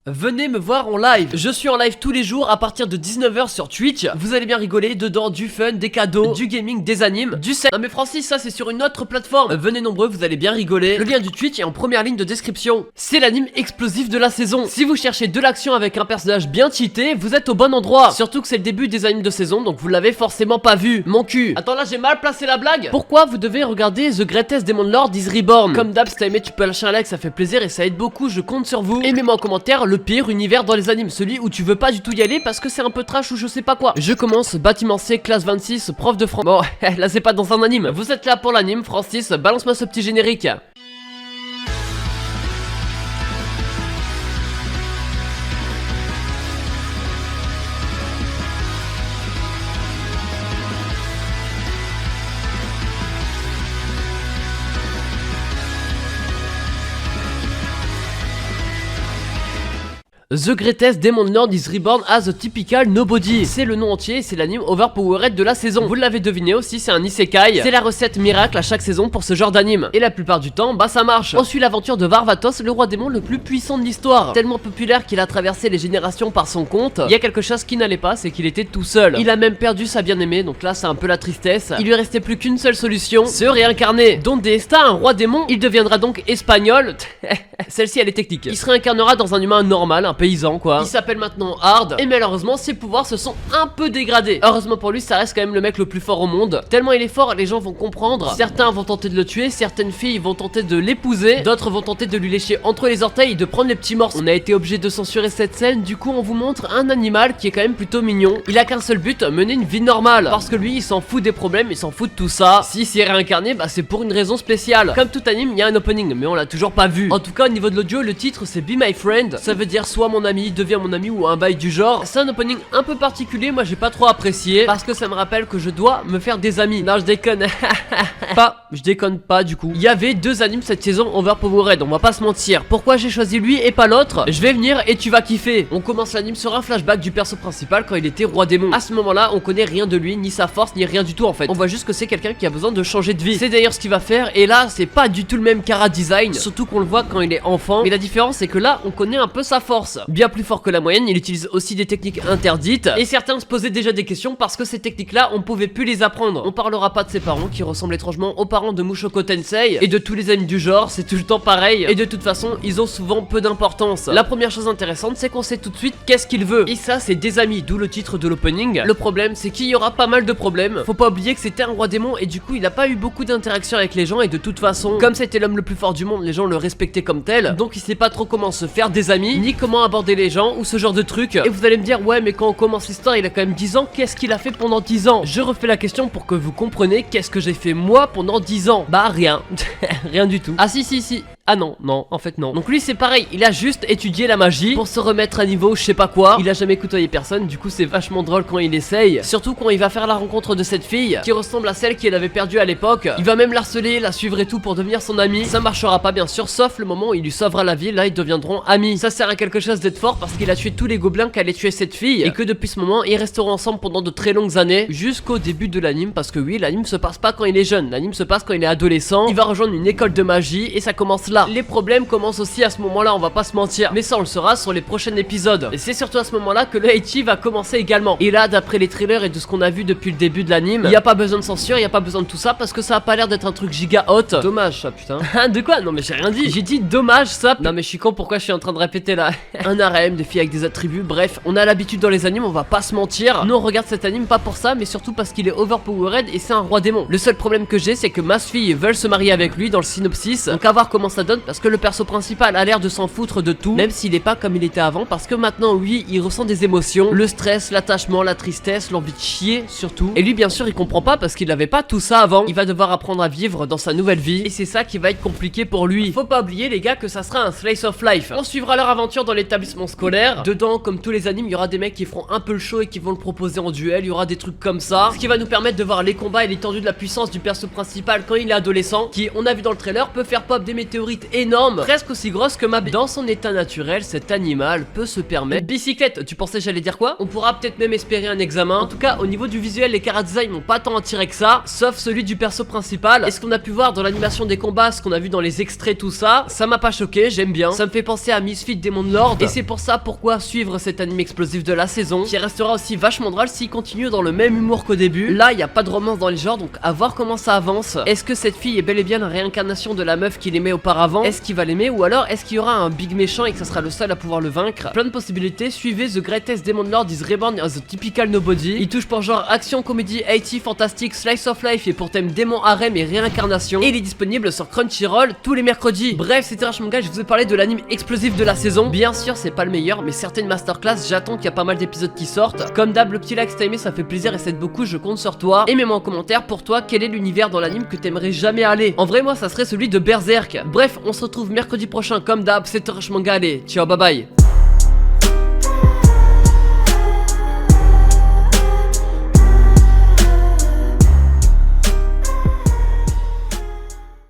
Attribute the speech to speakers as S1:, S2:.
S1: Venez me voir en live. Je suis en live tous les jours à partir de 19h sur Twitch. Vous allez bien rigoler, dedans du fun, des cadeaux, du gaming, des animes, du sexe. Non mais Francis, ça c'est sur une autre plateforme. Venez nombreux, vous allez bien rigoler. Le lien du Twitch est en première ligne de description. C'est l'anime explosif de la saison. Si vous cherchez de l'action avec un personnage bien cheaté, vous êtes au bon endroit. Surtout que c'est le début des animes de saison, donc vous l'avez forcément pas vu. Mon cul. Attends, là j'ai mal placé la blague. Pourquoi vous devez regarder The Greatest Demon Lord is Reborn? Comme d'hab, si t'as aimé, tu peux lâcher un like, ça fait plaisir et ça aide beaucoup, je compte sur vous. Et mets-moi en commentaire le pire univers dans les animes, celui où tu veux pas du tout y aller parce que c'est un peu trash ou je sais pas quoi. Je commence, bâtiment C, classe 26, prof de français. Bon, là c'est pas dans un anime. Vous êtes là pour l'anime, Francis, balance-moi ce petit générique. The Greatest Demon Lord is Reborn as a Typical Nobody. C'est le nom entier, c'est l'anime overpowered de la saison. Vous l'avez deviné aussi, c'est un isekai. C'est la recette miracle à chaque saison pour ce genre d'anime. Et la plupart du temps, bah ça marche. On suit l'aventure de Varvatos, le roi démon le plus puissant de l'histoire. Tellement populaire qu'il a traversé les générations par son compte. Il y a quelque chose qui n'allait pas, c'est qu'il était tout seul. Il a même perdu sa bien-aimée, donc là c'est un peu la tristesse. Il lui restait plus qu'une seule solution, se réincarner. Donde está, un roi démon, il deviendra donc espagnol. Celle-ci elle est technique. Il se réincarnera dans un humain normal, un paysan quoi. Il s'appelle maintenant Hard et malheureusement ses pouvoirs se sont un peu dégradés. Heureusement pour lui ça reste quand même le mec le plus fort au monde. Tellement il est fort les gens vont comprendre. Certains vont tenter de le tuer, certaines filles vont tenter de l'épouser, d'autres vont tenter de lui lécher entre les orteils et de prendre les petits morceaux. On a été obligé de censurer cette scène, du coup on vous montre un animal qui est quand même plutôt mignon. Il a qu'un seul but, mener une vie normale. Parce que lui il s'en fout des problèmes, il s'en fout de tout ça. Si c'est réincarné bah c'est pour une raison spéciale. Comme tout anime il y a un opening mais on l'a toujours pas vu. En tout cas au niveau de l'audio le titre c'est Be My Friend. Ça veut dire soit mon ami, deviens mon ami ou un bail du genre. C'est un opening un peu particulier, moi j'ai pas trop apprécié parce que ça me rappelle que je dois me faire des amis. Non je déconne. Je déconne pas du coup. Il y avait deux animes cette saison overpowered, on va pas se mentir. Pourquoi j'ai choisi lui et pas l'autre? Je vais venir et tu vas kiffer. On commence l'anime sur un flashback du perso principal quand il était roi démon. À ce moment là on connaît rien de lui, ni sa force, ni rien du tout en fait. On voit juste que c'est quelqu'un qui a besoin de changer de vie. C'est d'ailleurs ce qu'il va faire et là c'est pas du tout le même chara design. Surtout qu'on le voit quand il est enfant. Mais la différence c'est que là on connaît un peu sa force. Bien plus fort que la moyenne, il utilise aussi des techniques interdites. Et certains se posaient déjà des questions parce que ces techniques là on pouvait plus les apprendre. On parlera pas de ses parents qui ressemblent étrangement aux parents de Mushoku Tensei et de tous les animes du genre, c'est tout le temps pareil. Et de toute façon ils ont souvent peu d'importance. La première chose intéressante c'est qu'on sait tout de suite qu'est-ce qu'il veut. Et ça c'est des amis, d'où le titre de l'opening. Le problème c'est qu'il y aura pas mal de problèmes. Faut pas oublier que c'était un roi démon et du coup il a pas eu beaucoup d'interactions avec les gens. Et de toute façon comme c'était l'homme le plus fort du monde, les gens le respectaient comme tel. Donc il sait pas trop comment se faire des amis, ni comment aborder les gens ou ce genre de truc. Et vous allez me dire ouais mais quand on commence l'histoire il a quand même 10 ans, qu'est-ce qu'il a fait pendant 10 ans? Je refais la question pour que vous compreniez qu'est-ce que j'ai fait moi pendant 10 ans. Bah rien. Rien du tout. Ah si. Ah non, en fait non. Donc lui c'est pareil, il a juste étudié la magie pour se remettre à niveau je sais pas quoi. Il a jamais côtoyé personne, du coup c'est vachement drôle quand il essaye. Surtout quand il va faire la rencontre de cette fille qui ressemble à celle qu'il avait perdue à l'époque. Il va même l'harceler, la suivre et tout pour devenir son ami. Ça marchera pas bien sûr, sauf le moment où il lui sauvera la vie, là ils deviendront amis. Ça sert à quelque chose d'être fort parce qu'il a tué tous les gobelins qui allaient tuer cette fille. Et que depuis ce moment ils resteront ensemble pendant de très longues années jusqu'au début de l'anime. Parce que oui, l'anime se passe pas quand il est jeune, l'anime se passe quand il est adolescent. Il va rejoindre une école de magie et ça commence là. Les problèmes commencent aussi à ce moment-là, on va pas se mentir. Mais ça on le saura sur les prochains épisodes. Et c'est surtout à ce moment-là que le Heichi va commencer également. Et là d'après les trailers et de ce qu'on a vu depuis le début de l'anime, il y a pas besoin de censure, il y a pas besoin de tout ça parce que ça a pas l'air d'être un truc giga hot. Dommage ça putain. De quoi? Non mais j'ai rien dit. J'ai dit dommage ça. Non mais je suis con, pourquoi je suis en train de répéter là? Un harem, des filles avec des attributs, bref, on a l'habitude dans les animes, on va pas se mentir. Nous on regarde cet anime pas pour ça, mais surtout parce qu'il est overpowered et c'est un roi démon. Le seul problème que j'ai c'est que ma fille veulent se marier avec lui dans le synopsis. Donc à voir comment ça donne parce que le perso principal a l'air de s'en foutre de tout, même s'il est pas comme il était avant, parce que maintenant oui il ressent des émotions, le stress, l'attachement, la tristesse, l'envie de chier surtout. Et lui bien sûr il comprend pas parce qu'il avait pas tout ça avant. Il va devoir apprendre à vivre dans sa nouvelle vie et c'est ça qui va être compliqué pour lui. Faut pas oublier les gars que ça sera un slice of life. On suivra leur aventure dans l'établissement scolaire. Dedans comme tous les animes il y aura des mecs qui feront un peu le show et qui vont le proposer en duel, il y aura des trucs comme ça, ce qui va nous permettre de voir les combats et l'étendue de la puissance du perso principal quand il est adolescent, qui on a vu dans le trailer peut faire pop des météorites météorite énorme, presque aussi grosse que ma bite. Dans son état naturel, cet animal peut se permettre une bicyclette. Tu pensais j'allais dire quoi? On pourra peut-être même espérer un examen. En tout cas, au niveau du visuel, les chara-design n'ont pas tant attiré que ça, sauf celui du perso principal. Et ce qu'on a pu voir dans l'animation des combats, ce qu'on a vu dans les extraits, tout ça, ça m'a pas choqué, j'aime bien. Ça me fait penser à Misfit Demon Lord. Et c'est pour ça pourquoi suivre cet anime explosif de la saison, qui restera aussi vachement drôle s'il continue dans le même humour qu'au début. Là, il y a pas de romance dans les genres, donc à voir comment ça avance. Est-ce que cette fille est bel et bien la réincarnation de la meuf qu'il aimait auparavant? Est-ce qu'il va l'aimer, ou alors est-ce qu'il y aura un big méchant et que ça sera le seul à pouvoir le vaincre? Plein de possibilités. Suivez The Greatest Demon Lord is Reborn as a Typical Nobody. Il touche pour genre action, comédie, 80, fantastique, slice of life et pour thème démon, harem et réincarnation. Et il est disponible sur Crunchyroll tous les mercredis. Bref, c'était Rush Manga, je vous ai parlé de l'anime explosif de la saison. Bien sûr, c'est pas le meilleur, mais certaines masterclass, j'attends qu'il y a pas mal d'épisodes qui sortent. Comme d'hab, le petit like si t'as aimé, ça fait plaisir et ça aide beaucoup, je compte sur toi. Et mets-moi en commentaire pour toi quel est l'univers dans l'anime que t'aimerais jamais aller. En vrai, moi, ça serait celui de Berserk. Bref, on se retrouve mercredi prochain comme d'hab, c'était Rush Manga, allez, ciao, bye bye.